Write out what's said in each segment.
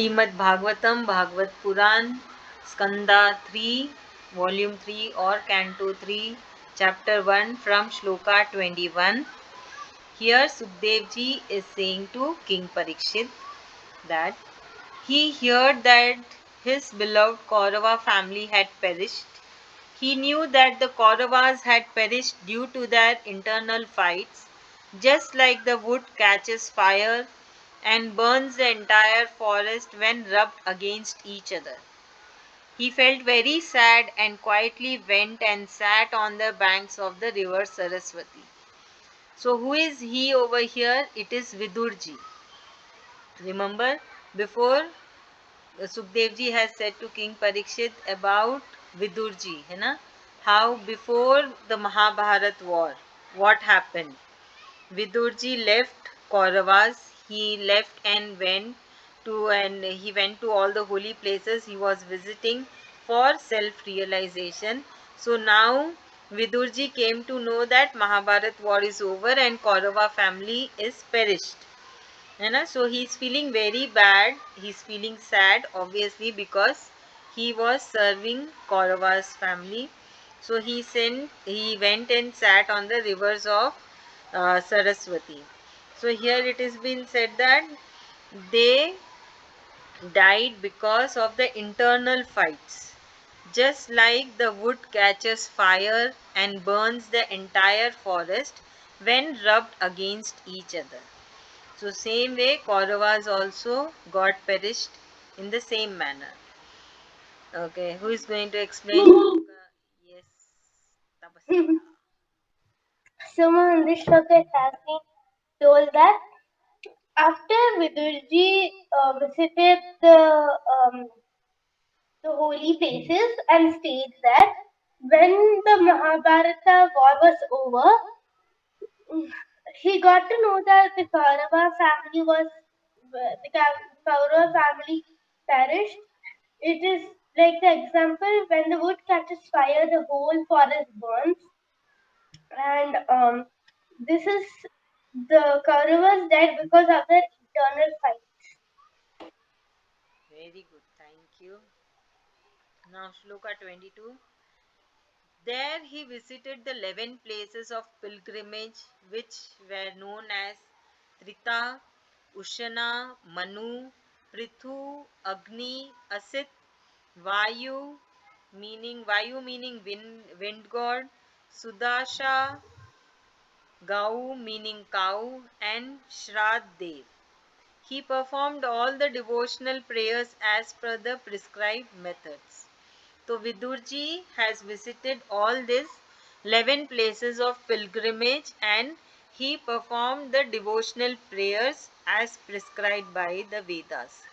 Srimad Bhagwatam, Bhagwad Puran, Skanda3, Volume 3 or Canto 3, Chapter 1 from Sloka-21. Here Sukdevji is saying to King Parikshit that he heard that his beloved Kaurava family had perished. He knew that the Kauravas had perished due to their internal fights, just like the wood catches fire and burns the entire forest when rubbed against each other. He felt very sad and quietly went and sat on the banks of the river Saraswati. So, who is he over here? It is Vidurji. Remember, before Sukdevji has said to King Parikshit about Vidurji, है ना? How before the Mahabharat war, what happened? Vidurji left Kauravas. He left and he went to all the holy places he was visiting for self-realization. So now Vidurji came to know that Mahabharat war is over and Kaurava family is perished. So he's feeling very bad. He's feeling sad, obviously, because he was serving Kaurava's family. So he went and sat on the rivers of Saraswati. So here it is been said that they died because of the internal fights. Just like the wood catches fire and burns the entire forest when rubbed against each other. So same way Kauravas also got perished in the same manner. Okay, who is going to explain? Yes, Tapasya. Someone in this shloka has been told that after Vidurji visited the holy places and stayed there, when the Mahabharata war was over, he got to know that the Kaurava family perished. It is like the example when the wood catches fire, the whole forest burns, and this is the Kauravas died because of their internal fight. Very good, thank you. Now Shloka 22. There he visited the 11 places of pilgrimage which were known as Trita, Ushana, Manu, Prithu, Agni, Asit, Vayu meaning wind god, Sudasha, Gau meaning cow, and Shrad Dev. He performed all the devotional prayers as per the prescribed methods. So Vidurji has visited all these 11 places of pilgrimage and he performed the devotional prayers as prescribed by the Vedas.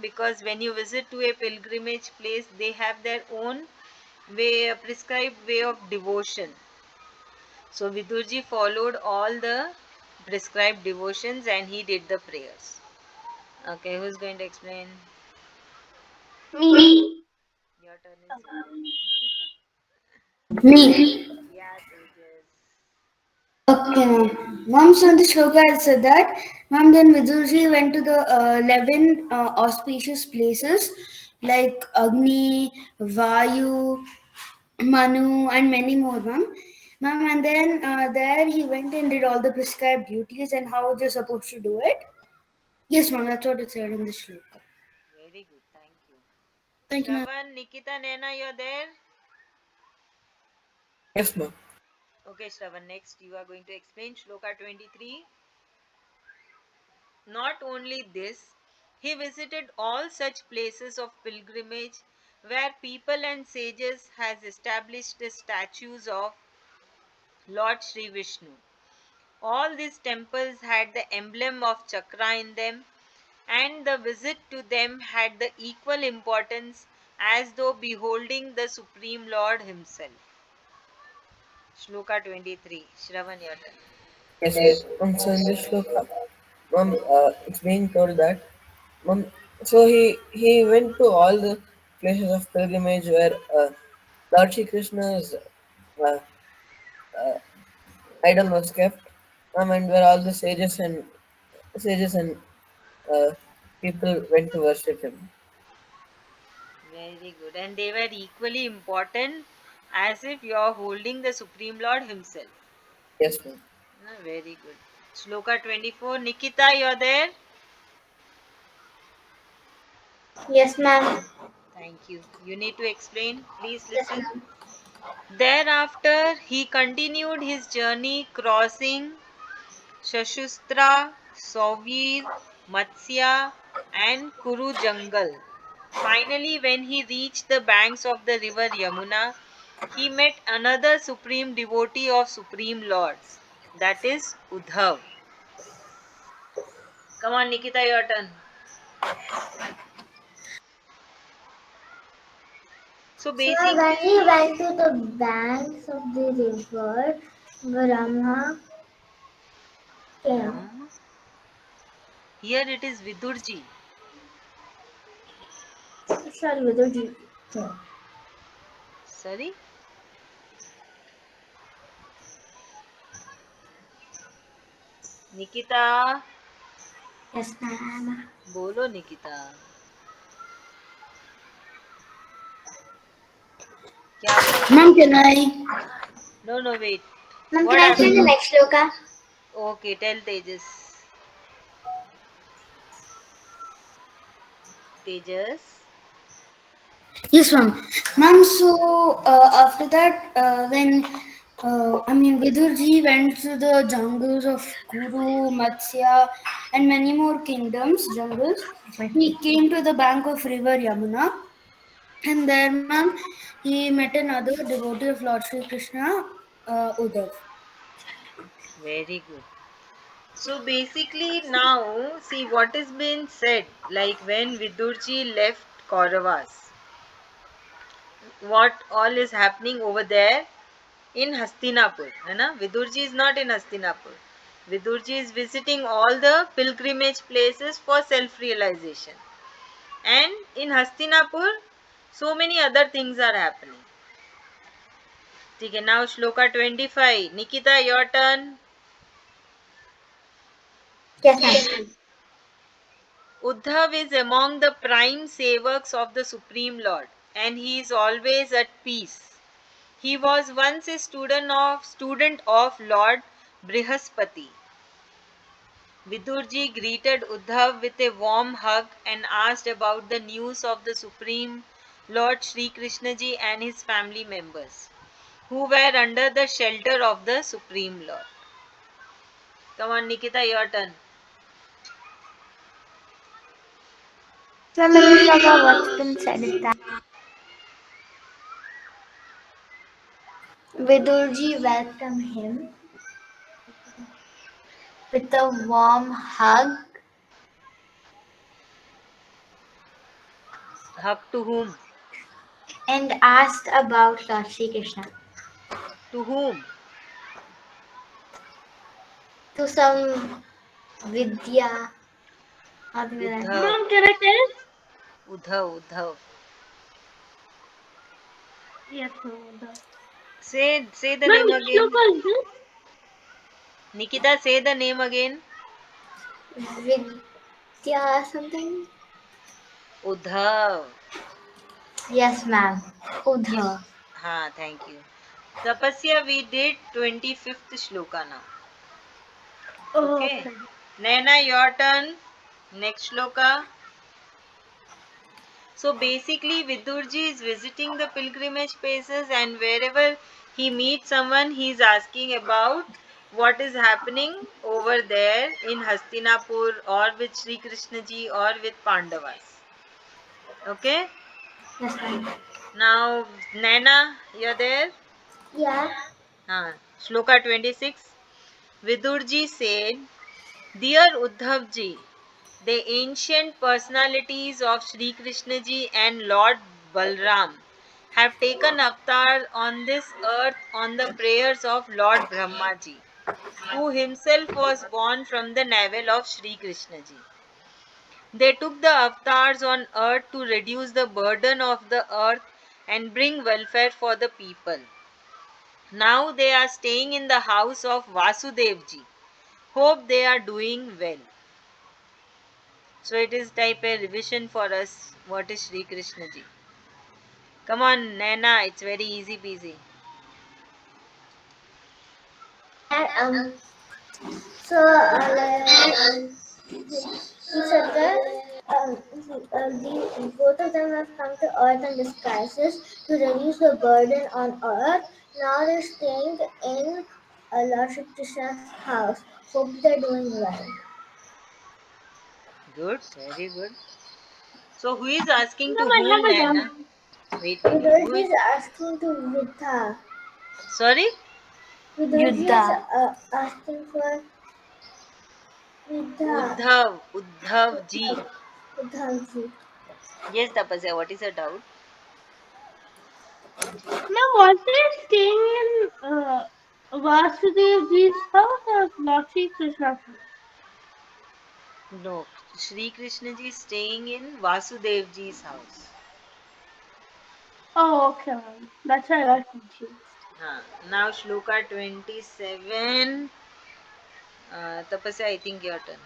Because when you visit to a pilgrimage place, they have their own prescribed way of devotion. So Vidurji followed all the prescribed devotions and he did the prayers. Okay, who's going to explain? Me. Your turn is yours. Me. Yeah, Tejas. Okay, ma'am. Ma'am, so in the shloka it said that, ma'am, then Vidurji went to the 11 auspicious places like Agni, Vayu, Manu, and many more, ma'am. Ma'am, and then there he went and did all the prescribed duties and how they're supposed to do it. Yes, ma'am, that's what it said in the shloka. Very good, thank you. Thank you, ma'am. Shravan, Nikita, Nena, you're there? Yes, ma'am. Okay, Shravan, next you are going to explain Shloka 23. Not only this, he visited all such places of pilgrimage where people and sages has established the statues of Lord Sri Vishnu. All these temples had the emblem of chakra in them, and the visit to them had the equal importance as though beholding the Supreme Lord himself. Shloka 23. Shravan, your turn. Yes, yes. So in this shloka, ma'am, it's being told that, ma'am, so he went to all the places of pilgrimage where Lord Shri Krishna's uh, idol was kept, and where all the sages and uh, people went to worship him. Very good. And they were equally important as if you are holding the Supreme Lord himself. Yes, ma'am. Very good. Sloka 24. Nikita, you're there? Yes, ma'am. Thank you. You need to explain. Please Yes, listen. ma'am. Thereafter, he continued his journey crossing Shashustra, Sauvir, Matsya, and Kuru jungle. Finally, when he reached the banks of the river Yamuna, he met another supreme devotee of Supreme Lord, that is Uddhav. Come on, Nikita, your turn. So So when basically, he went to the banks of the river, Brahma came. Brahma, here it is Vidurji. Sorry, Vidurji came. Sorry, Nikita, Yes, ma'am. bolo Nikita. क्या बोल रही Ma'am, हो? can I? No, no, wait. Ma'am, can What I say the happened? next shloka? Okay, tell Tejas. Tejas. Yes, ma'am. Ma'am, so after that, Vidurji went to the jungles of Kuru, Matsya, and many more kingdoms, jungles. He came to the bank of river Yamuna, and there, ma'am, he met another devotee of Lord Sri Krishna, Uddhav. Very good. So basically, now see what is being said. Like when Vidurji left Kauravas, what all is happening over there in Hastinapur. है ना? Vidurji is not in Hastinapur. Vidurji is visiting all the pilgrimage places for self-realization. And in Hastinapur, so many other things are happening. ठीक है, now Shloka 25. Nikita, your turn. Yes, ma'am. Uddhav is among the prime sevaks of the Supreme Lord, and he is always at peace. He was once a student of Lord Brihaspati. Vidurji greeted Uddhav with a warm hug and asked about the news of the Supreme Lord Sri Krishnaji and his family members, who were under the shelter of the Supreme Lord. Come on, Nikita, your turn. So, in this shloka, what's been said is that Vidurji welcomed him with a warm hug Hug to whom? and asked about Lord Sri Krishna. To whom? To some Vidya, something like that. Uddhav. Mom, can I tell? Uddhav. Yes, ma'am. Say the Ma'am, name which again. shloka is this? Nikita, say the name again. Vidya something? Uddhav. Yes, ma'am. Yes. Udha. Thank you. Tapasya, we did 25th shloka now. Oh, Okay. okay. Naina, your turn. Next shloka. So basically, Vidurji is visiting the pilgrimage places, and wherever he meets someone, he is asking about what is happening over there in Hastinapur or with Sri Krishna ji or with Pandavas. Okay. Yes, ma'am. Now, Naina, you're there? Yeah. Shloka 26. Vidurji said, Dear Uddhavji, the ancient personalities of Sri Krishna ji and Lord Balram have taken avatar on this earth on the prayers of Lord Brahma ji, who himself was born from the navel of Sri Krishna ji. They took the avatars on earth to reduce the burden of the earth and bring welfare for the people. Now they are staying in the house of Vasudevji. Hope they are doing well. So it is type a revision for us. What is Sri Krishna ji? Come on, Naina, it's very easy peasy. And so he said that both of them have come to earth in disguises to reduce the burden on earth. Now they're staying in Lord Shri Krishna's house. Hope they're doing well. Good, very good. So who is asking Ma'am, to I whom, have a Naina? doubt. Wait. Who Vidurji is? is asking to Vidha. Sorry? Vidurji is asking for Vidha. Uddhav ji. Vidhavji. Yes, Tapasya, what is your doubt? Ma'am, was they staying in Vasudev Ji's house or Lord Sri Krishna's house? No, Sri Krishna ji is staying in Vasudev ji's house. Oh, okay, ma'am. That's why I got confused. Now Shloka 27. Tapasya, I think your turn.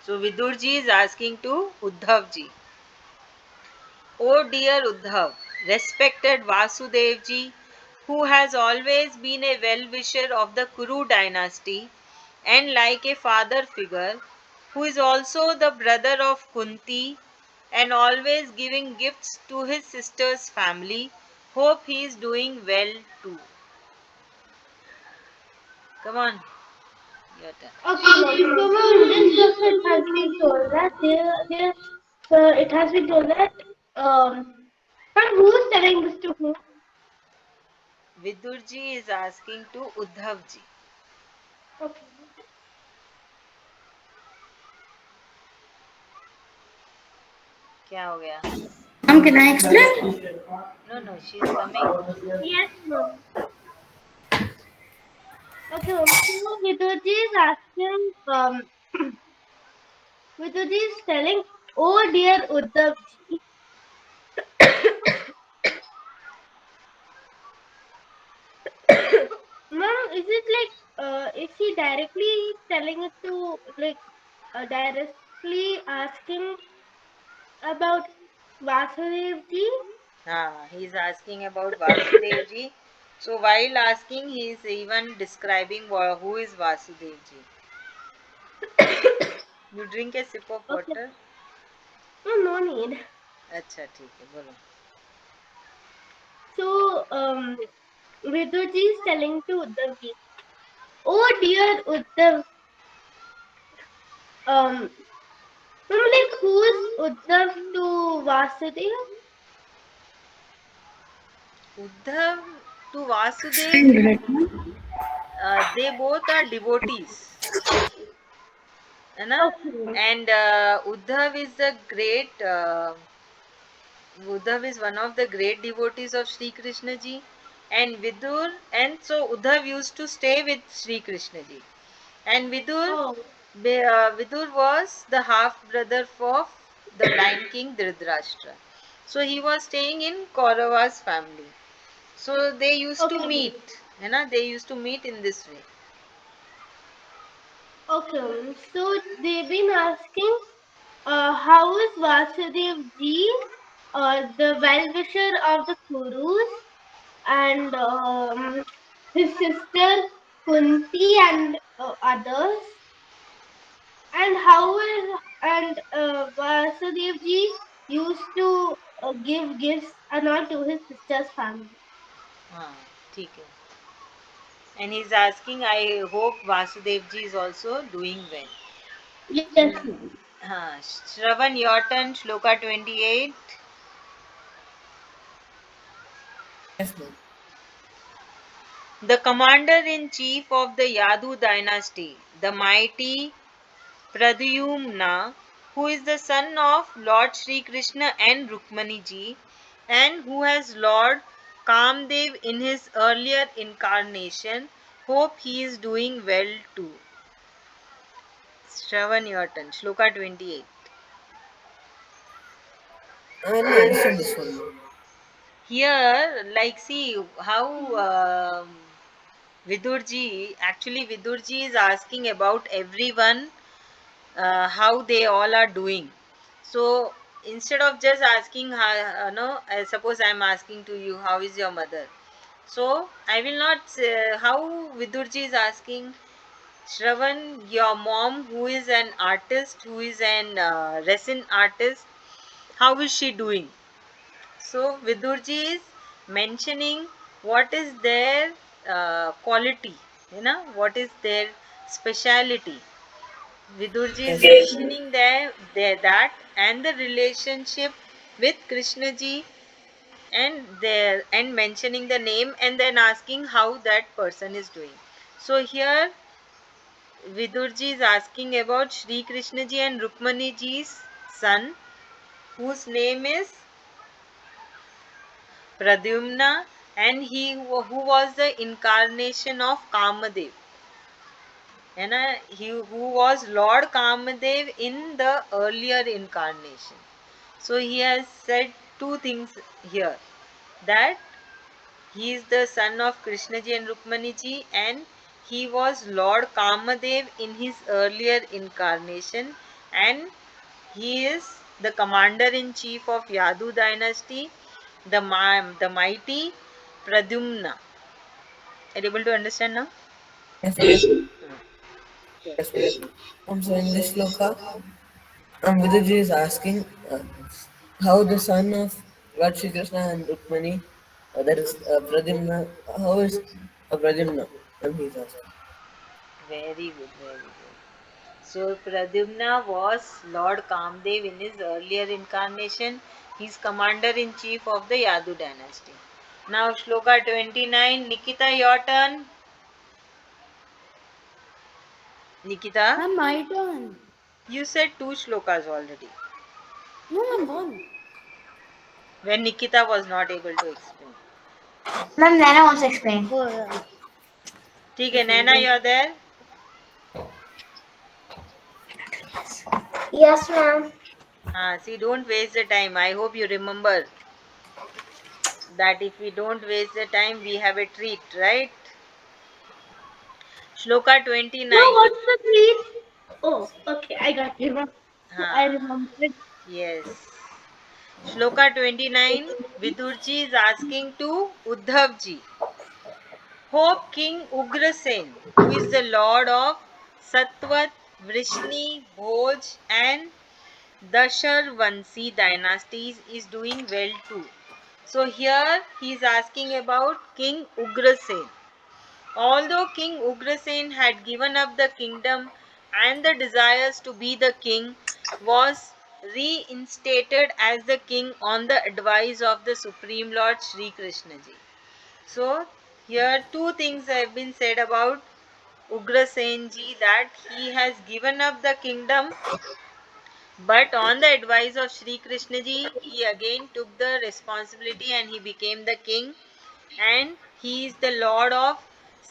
So Vidurji is asking to Uddhav ji. Oh dear Uddhav, respected Vasudev ji, who has always been a well-wisher of the Kuru dynasty and like a father figure, who is also the brother of Kunti and always giving gifts to his sister's family, hope he is doing well too. Come on, your turn. Okay, ma'am. So, ma'am, in this verse it has been told that it has been told that ma'am, who is telling this to whom? Vidurji is asking to Uddhav ji. Okay. क्या हो गया? Can I explain? No, she is coming. Yes, ma'am. Okay, ma'am. So Vidurji is asking, Vidurji is telling, oh dear Uddhavji, ma'am, is it like, is he directly telling it to, like, directly asking about Vasudevji? He is asking about Vasudev ji. So while asking, he is even describing who is Vasudev ji. You drink a sip of Okay. water. No, no need. अच्छा ठीक है बोलो. So, Vidurji is telling to Uddhavji, oh dear Uddhav, um, like who's Uddhav to Vasudev? Uddhav to Vasudev, they both are devotees, है ना? Okay. And Uddhav is the great. Uddhav is one of the great devotees of Sri Krishna ji, and Vidur, and so Uddhav used to stay with Sri Krishna ji. And Oh, Vidur was the half brother of the blind king Dhritarashtra. So he was staying in Kaurava's family. So they used to okay. meet, you know, they used to meet in this way. Okay. So they've been asking, how is Vasudev ji, the well-wisher of the Kurus, and his sister Kunti and others? And how is Vasudev ji used to give gifts and all to his sister's family. हाँ, ठीक है. And he's asking, I hope Vasudev ji is also doing well. Yes, ma'am. Shravan, your turn, Shloka 28. Yes, ma'am. The commander in chief of the Yadu dynasty, the mighty Pradyumna, who is the son of Lord Sri Krishna and Rukmani ji, and who has Lord Kamdev in his earlier incarnation, hope he is doing well too. Shravan, your turn, Shloka 28. I didn't understand this one, ma'am. Here, like, see how Vidurji, actually, Vidurji is asking about everyone, how they all are doing. So instead of just asking, how, no, suppose I am asking to you, how is your mother? So I will not say how Vidurji is asking. Shravan, your mom, who is an artist, who is an resin artist, how is she doing? So Vidurji is mentioning what is their quality, what is their speciality. Vidurji is Yes, yes, mentioning that and the relationship with Krishna ji, and mentioning the name and then asking how that person is doing. So here Vidurji is asking about Sri Krishna ji and Rukmani ji's son, whose name is Pradyumna, and who was the incarnation of Kamadev. Who was Lord Kamadev in the earlier incarnation. So he has said two things here, that he is the son of Krishnaji and Rukmaniji, and he was Lord Kamadev in his earlier incarnation, and he is the commander in chief of Yadu dynasty, the mighty Pradyumna. Are you able to understand now? yes, yes, yes, yes. So in this sloka, Vidurji is asking how the son of Lord Shri Krishna and Rukmani, that is Pradyumna, how is Pradyumna? He's asking. Very good, very good. So Pradyumna was Lord Kamdev in his earlier incarnation. He is commander in chief of the Yadu dynasty. Now Shloka 29. Nikita, your turn. Nikita, Ma'am, my turn. you said two shlokas already. No, ma'am, one. When Nikita was not able to explain. Ma'am, Nana wants to explain. Oh, yeah. ठीक है, Okay, Naina, then. you're there. Yes, ma'am. See, don't waste the time. I hope you remember that if we don't waste the time, we have a treat, right? Shloka No, 29. what's the please? Oh, okay, I got you. I Ah, remember it. yes. Shloka 29, Vidurji is asking to Uddhavji. Hope King Ugrasen, who is the lord of Satvat, Vrishni, Bhoj and Dasharvansi dynasties, is doing well too. So here he is asking about King Ugrasen. Although King Ugrasen had given up the kingdom and the desires to be the king, was reinstated as the king on the advice of the Supreme Lord Sri Krishna ji. So here two things have been said about Ugrasen ji, that he has given up the kingdom, but on the advice of Sri Krishna ji, he again took the responsibility and he became the king, and he is the lord of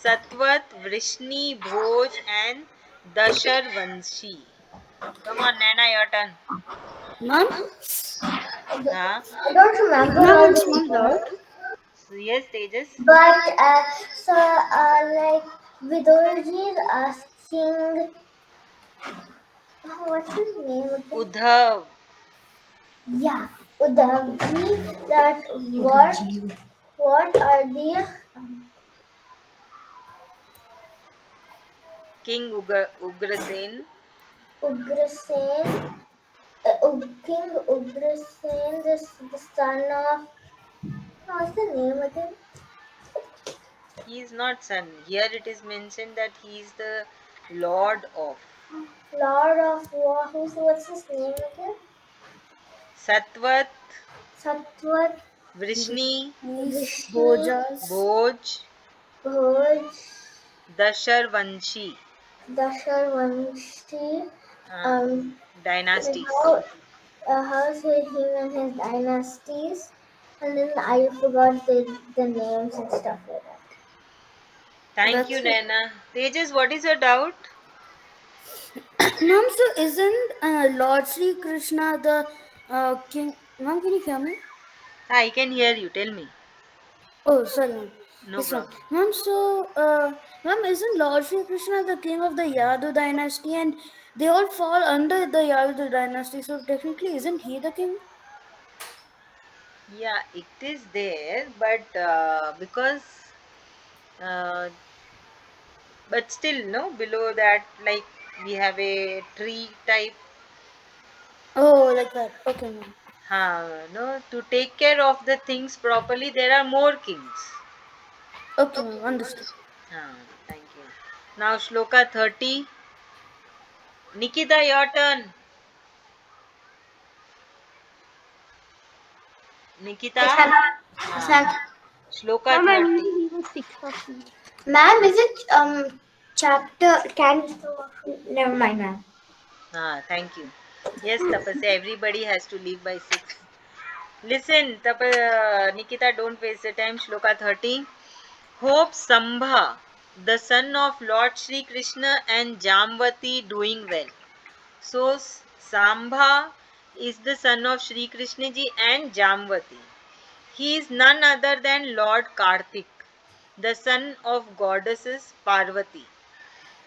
Satvat, Vrishni, Bhoj and Dashar Vanshi. Come on, Nana, your turn. Ma'am? Huh? I don't remember Now all it's the small words, doubt. So, yes, Tejas. but like Vidurji is asking, what's his name again? Uddhav, Yeah, Uddhavji, that what are the King Ugrasen, Ugrasen, King Ugrasen, the son of, what's the name again? he is not son. Here it is mentioned that he is the lord of Lord of War, what's his name again? Satvat, Satwat, Vrishni, Vishnu, Bhoj, Bhoj, Dashar Vanshi Dasharvanshi, uh, um, dynasties. how's him and his dynasties, and then I forgot the names and stuff like that. Thank you, That's it. Naina. Tejas, what is your doubt? Ma'am, so isn't Lord Sri Krishna the king? Ma'am, can you hear me? I can hear you. Tell me. Oh, sorry, ma'am. No This one. problem. Ma'am, so Ma'am, isn't Lord Sri Krishna the king of the Yadu dynasty and they all fall under the Yadu dynasty, so technically isn't he the king? Yeah, it is there, but uh, but still, no, below that, like we have a tree type. Oh, like that. Okay, ma'am. No, to take care of the things properly, there are more kings. Okay, ma'am. Understood. Thank you. Now, Shloka 30. Nikita, your turn. Nikita, Yes, ma'am. Yes, हाँ, ma'am. Shloka Ma'am, I 30. need even 6 of. Ma'am, is it chapter? Can never mind, ma'am. Thank you. Yes, Tapasya, everybody has to leave by 6. Listen, Nikita, don't waste the time. Shloka 30. Hope Sambha, the son of Lord Shri Krishna and Jamvati, doing well. So, Sambha is the son of Shri Krishna ji and Jamvati. He is none other than Lord Kartik, the son of goddesses Parvati.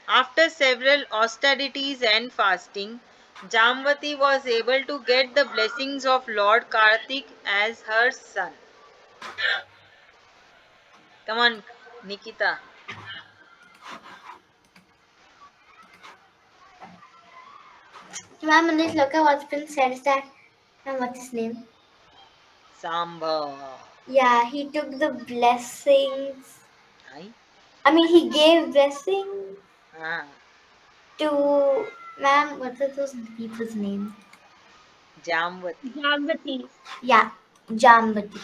After several austerities and fasting, Jamvati was able to get the blessings of Lord Kartik as her son. Come on, Nikita. Ma'am, in this look what's been said is that, ma'am, what's his name? Sambha. Yeah, he took the blessings. Aye. I mean, he gave blessing Ah, to, ma'am. What are those people's name? Jamvati. Jagvati. Yeah, Jambati.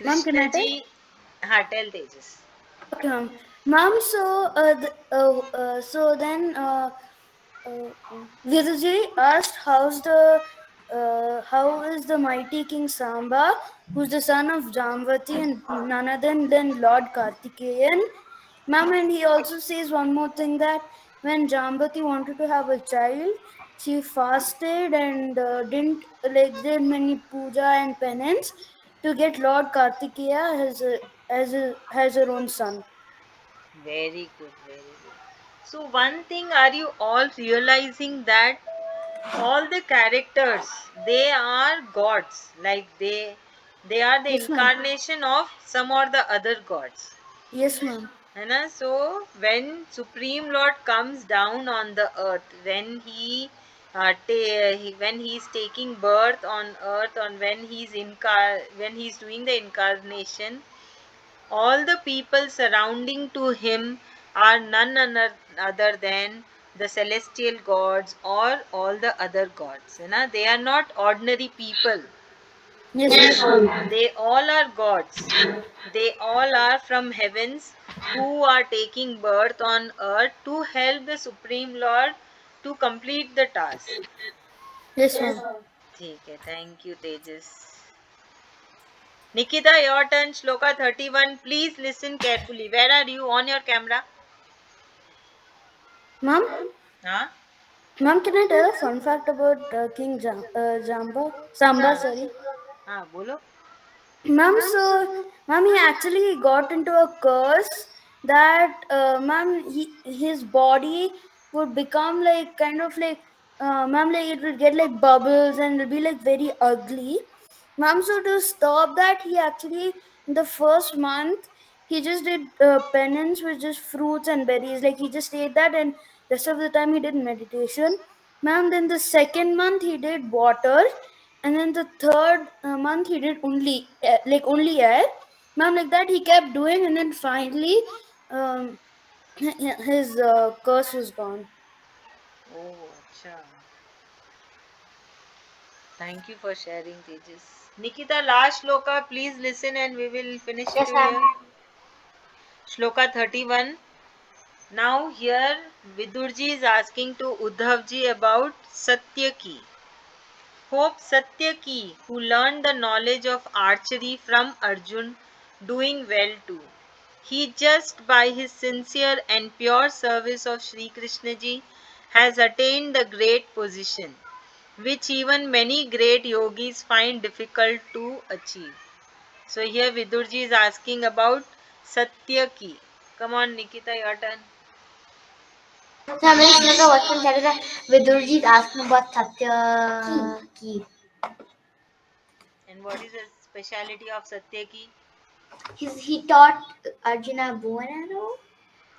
Ma'am, can Krishna I tell? ji. Tell Tejas. Okay, ma'am. So then, Vidurji asked, how is the mighty King Samba, who's the son of Jamvati and none other than Lord Kartikeyan? Ma'am, and he also says one more thing that when Jamvati wanted to have a child, she fasted and didn't like did many puja and penance to get Lord Kartikeya as her own son. Very good, very good. So, one thing, are you all realizing that all the characters, they are gods, like they are the Yes, ma'am. incarnation of some or the other gods. Yes, ma'am. है ना? So when Supreme Lord comes down on the earth, when when he is taking birth on earth, on when he's doing the incarnation, all the people surrounding to him are none other than the celestial gods or all the other gods. है ना? They are not ordinary people. Yes, ma'am. They all are gods. They all are from heavens who are taking birth on earth to help the Supreme Lord to complete the task. Yes, ma'am. ठीक है, thank you Tejas. Nikita, your turn. Shloka 31. Please listen carefully. Where are you? On your camera. Ma'am, Huh? ma'am, can I tell a fun fact about Samba, हाँ sorry. बोलो. Ma'am, he actually got into a curse that, his body would become like kind of like, ma'am, like it would get like bubbles and it'll be like very ugly. Ma'am, so to stop that, he actually, in the first month, he just did penance with just fruits and berries. Like he just ate that, and rest of the time he did meditation. Ma'am, then the second month he did water, and then the third month he did only air. Ma'am, like that he kept doing, and then finally, um, his curse was gone. Oh, अच्छा. Thank you for sharing, Tejas. Nikita, last shloka, please listen and we will finish it Yes, ma'am. here. Shloka 31. Now here Vidurji is asking to Uddhavji about Satyaki. Hope Satyaki, who learned the knowledge of archery from Arjun, doing well too. He just by his sincere and pure service of Sri Krishna ji has attained the great position, which even many great yogis find difficult to achieve. So here Vidurji is asking about Satyaki. Come on, Nikita, your turn. So I'm reading Shloka 1 chapter that Vidurji is asking about Satya Ki. And what is the speciality of Satyaki? He taught Arjuna bow and arrow.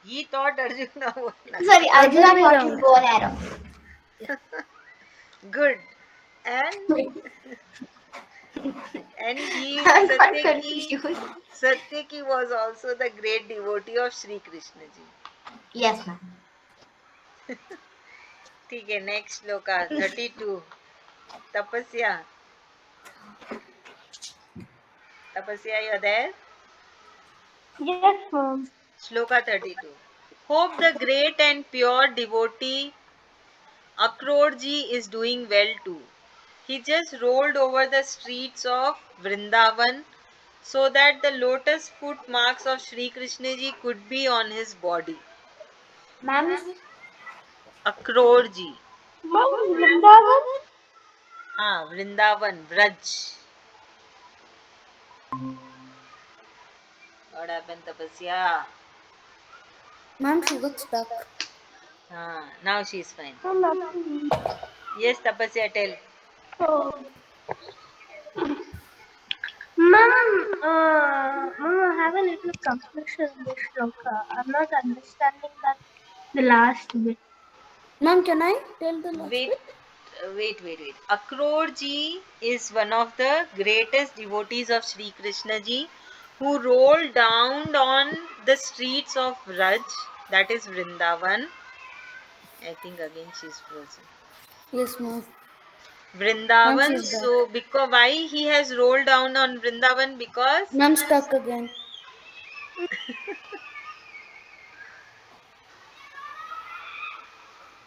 He taught Arjuna one. Sorry, Other Arjuna way taught him around. bow and arrow. Good. And he I got Satyaki confused. Satyaki was also the great devotee of Sri Krishna ji. Yes, ma'am. ठीक है, next shloka 32. Tapasya. Tapasya, you're there? Yes, ma'am. Shloka 32. Hope the great and pure devotee Akrorji is doing well too. He just rolled over the streets of Vrindavan so that the lotus foot marks of Sri Krishna ji could be on his body. Ma'am, Akrorji. Ma'am, Vrindavan? हाँ, Vrindavan, Vraj. What happened, Tapasya? Ma'am, she got stuck. Now she's fine. No, nothing. Yes, Tapasya, tell. So, ma'am, ma'am, I have a little confusion in this shloka. I'm not understanding that the last bit. Ma'am, can I tell the last Wait, bit? wait. Akrorji is one of the greatest devotees of Sri Krishna ji who rolled down on the streets of Raj, that is Vrindavan. I think again she's frozen. Yes, ma'am. Ma'am, Vrindavan, she's back. so because why he has rolled down on Vrindavan? Because Ma'am, stuck again.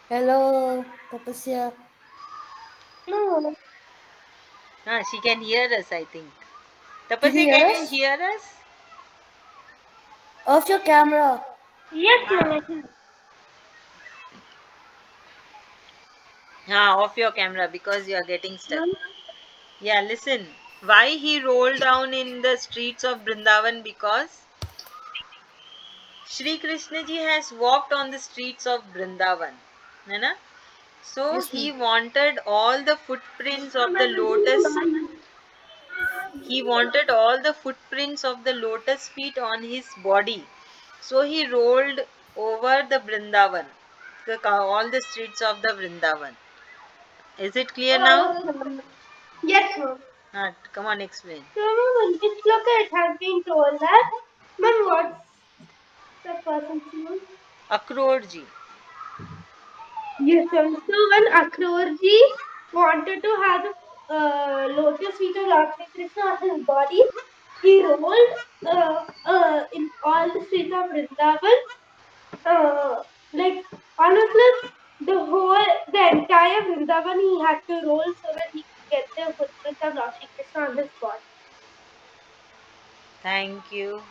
Hello, Tapasya. No. she can hear us, I think. Can you Tapasya, hear can you us? hear us? Off your camera. Yes, ma'am, I can. Off your camera because you are getting stuck. Ma'am, Yeah, listen. Why he rolled down in the streets of Brindavan? Because Shri Krishna ji has walked on the streets of Brindavan. है ना? So Yes, he ma'am. wanted all the footprints of the I'm doing lotus. mine. He wanted all the footprints of the lotus feet on his body. So he rolled over the Brindavan, all the streets of the Brindavan. Is it clear now? Okay, ma'am. Yes, ma'am. Come on, explain. So, ma'am, in this shloka it has been told that, ma'am, what's the person's name? Akrorji. Yes, ma'am. So when Akrorji wanted to have the lotus feet of Lord Sri Krishna on his body, he rolled in all the streets of Vrindavan, like honestly, the entire Vrindavan he had to roll so that he could get the footprint of Lord Sri Krishna on his body. Thank you.